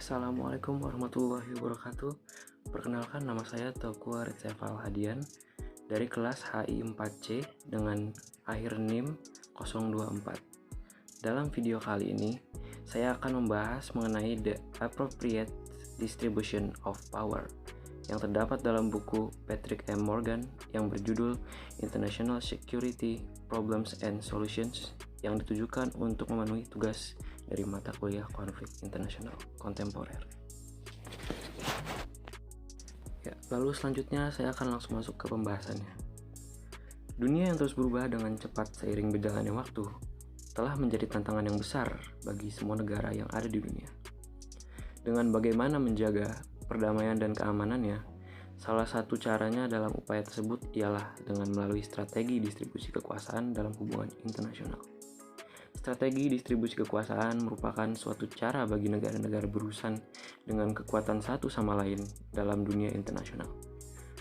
Assalamualaikum warahmatullahi wabarakatuh. Perkenalkan, nama saya Teuku Ritseval Hadian dari kelas HI 4C dengan akhir NIM 024. Dalam video kali ini, saya akan membahas mengenai the appropriate distribution of power yang terdapat dalam buku Patrick M. Morgan yang berjudul International Security Problems and Solutions yang ditujukan untuk memenuhi tugas dari mata kuliah konflik internasional kontemporer. Lalu selanjutnya saya akan langsung masuk ke pembahasannya. Dunia yang terus berubah dengan cepat seiring berjalannya waktu telah menjadi tantangan yang besar bagi semua negara yang ada di dunia. Dengan bagaimana menjaga perdamaian dan keamanannya, salah satu caranya dalam upaya tersebut ialah dengan melalui strategi distribusi kekuasaan dalam hubungan internasional. Strategi distribusi kekuasaan merupakan suatu cara bagi negara-negara berurusan dengan kekuatan satu sama lain dalam dunia internasional.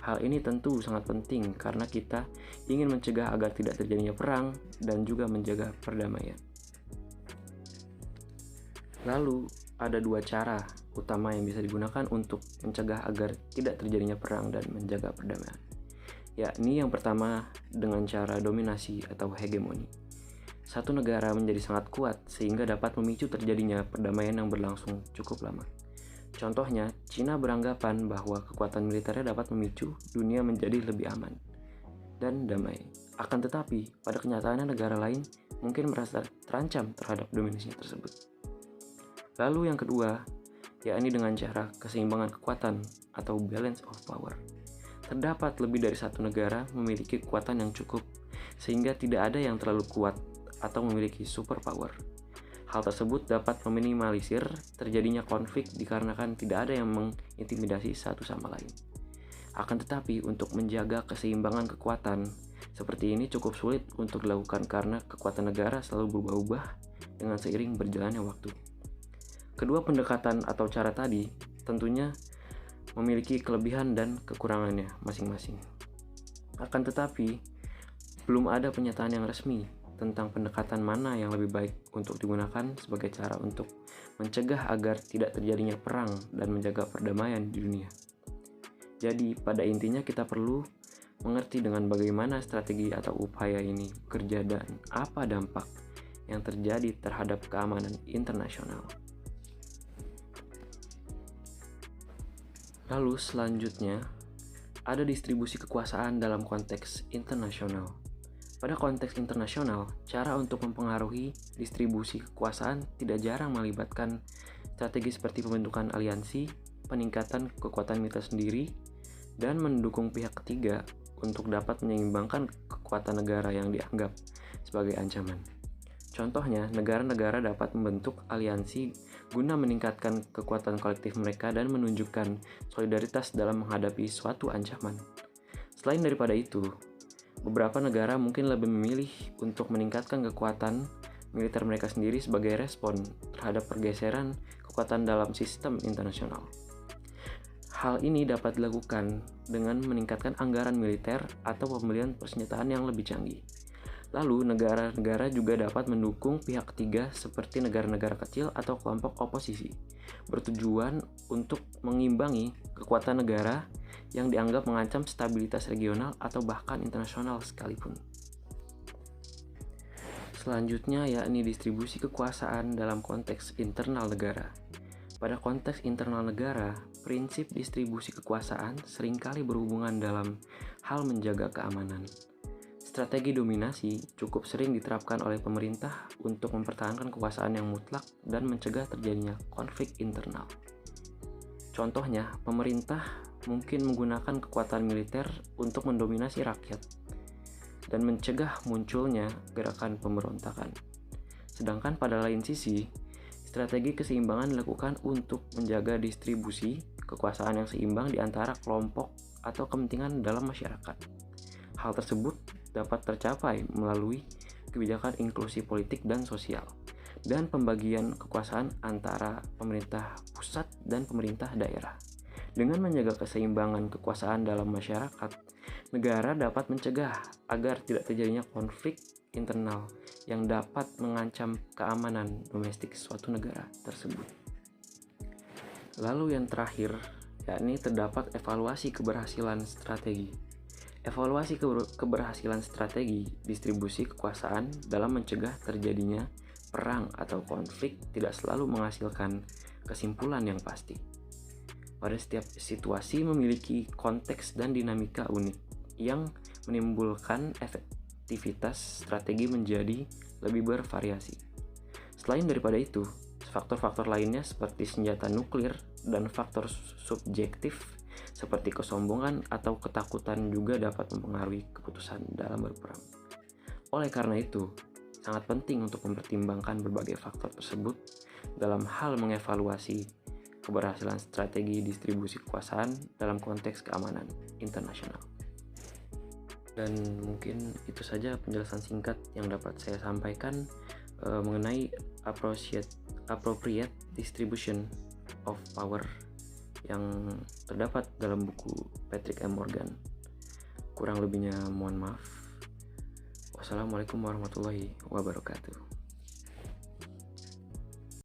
Hal ini tentu sangat penting karena kita ingin mencegah agar tidak terjadinya perang dan juga menjaga perdamaian. Lalu, ada dua cara utama yang bisa digunakan untuk mencegah agar tidak terjadinya perang dan menjaga perdamaian. Yakni yang pertama dengan cara dominasi atau hegemoni. Satu negara menjadi sangat kuat sehingga dapat memicu terjadinya perdamaian yang berlangsung cukup lama. Contohnya, Cina beranggapan bahwa kekuatan militernya dapat memicu dunia menjadi lebih aman dan damai. Akan tetapi, pada kenyataannya negara lain mungkin merasa terancam terhadap dominasinya tersebut. Lalu yang kedua, yakni dengan cara keseimbangan kekuatan atau balance of power. Terdapat lebih dari satu negara memiliki kekuatan yang cukup sehingga tidak ada yang terlalu kuat atau memiliki superpower. Hal tersebut dapat meminimalisir terjadinya konflik dikarenakan tidak ada yang mengintimidasi satu sama lain. Akan tetapi, untuk menjaga keseimbangan kekuatan seperti ini cukup sulit untuk dilakukan karena kekuatan negara selalu berubah-ubah dengan seiring berjalannya waktu. Kedua pendekatan atau cara tadi tentunya memiliki kelebihan dan kekurangannya masing-masing. Akan tetapi, belum ada pernyataan yang resmi tentang pendekatan mana yang lebih baik untuk digunakan sebagai cara untuk mencegah agar tidak terjadinya perang dan menjaga perdamaian di dunia. Jadi, pada intinya kita perlu mengerti dengan bagaimana strategi atau upaya ini bekerja dan apa dampak yang terjadi terhadap keamanan internasional. Lalu selanjutnya, ada distribusi kekuasaan dalam konteks internasional. Pada konteks internasional, cara untuk mempengaruhi distribusi kekuasaan tidak jarang melibatkan strategi seperti pembentukan aliansi, peningkatan kekuatan militer sendiri, dan mendukung pihak ketiga untuk dapat menyeimbangkan kekuatan negara yang dianggap sebagai ancaman. Contohnya, negara-negara dapat membentuk aliansi guna meningkatkan kekuatan kolektif mereka dan menunjukkan solidaritas dalam menghadapi suatu ancaman. Selain daripada itu, beberapa negara mungkin lebih memilih untuk meningkatkan kekuatan militer mereka sendiri sebagai respon terhadap pergeseran kekuatan dalam sistem internasional. Hal ini dapat dilakukan dengan meningkatkan anggaran militer atau pembelian persenjataan yang lebih canggih. Lalu, negara-negara juga dapat mendukung pihak ketiga seperti negara-negara kecil atau kelompok oposisi, bertujuan untuk mengimbangi kekuatan negara yang dianggap mengancam stabilitas regional atau bahkan internasional sekalipun. Selanjutnya yakni distribusi kekuasaan dalam konteks internal negara. Pada konteks internal negara, prinsip distribusi kekuasaan seringkali berhubungan dalam hal menjaga keamanan. Strategi dominasi cukup sering diterapkan oleh pemerintah untuk mempertahankan kekuasaan yang mutlak dan mencegah terjadinya konflik internal. Contohnya, pemerintah mungkin menggunakan kekuatan militer untuk mendominasi rakyat dan mencegah munculnya gerakan pemberontakan. Sedangkan pada lain sisi, strategi keseimbangan dilakukan untuk menjaga distribusi kekuasaan yang seimbang di antara kelompok atau kepentingan dalam masyarakat. Hal tersebut dapat tercapai melalui kebijakan inklusi politik dan sosial, dan pembagian kekuasaan antara pemerintah pusat dan pemerintah daerah. Dengan menjaga keseimbangan kekuasaan dalam masyarakat, negara dapat mencegah agar tidak terjadinya konflik internal yang dapat mengancam keamanan domestik suatu negara tersebut. Lalu yang terakhir, yakni terdapat evaluasi keberhasilan strategi. Evaluasi keberhasilan strategi distribusi kekuasaan dalam mencegah terjadinya perang atau konflik tidak selalu menghasilkan kesimpulan yang pasti. Pada setiap situasi memiliki konteks dan dinamika unik yang menimbulkan efektivitas strategi menjadi lebih bervariasi. Selain daripada itu, faktor-faktor lainnya seperti senjata nuklir dan faktor subjektif seperti kesombongan atau ketakutan juga dapat mempengaruhi keputusan dalam berperang. Oleh karena itu, sangat penting untuk mempertimbangkan berbagai faktor tersebut dalam hal mengevaluasi keberhasilan strategi distribusi kekuasaan dalam konteks keamanan internasional. Dan mungkin itu saja penjelasan singkat yang dapat saya sampaikan mengenai appropriate distribution of power yang terdapat dalam buku Patrick M. Morgan. Kurang lebihnya mohon maaf. Wassalamualaikum warahmatullahi wabarakatuh.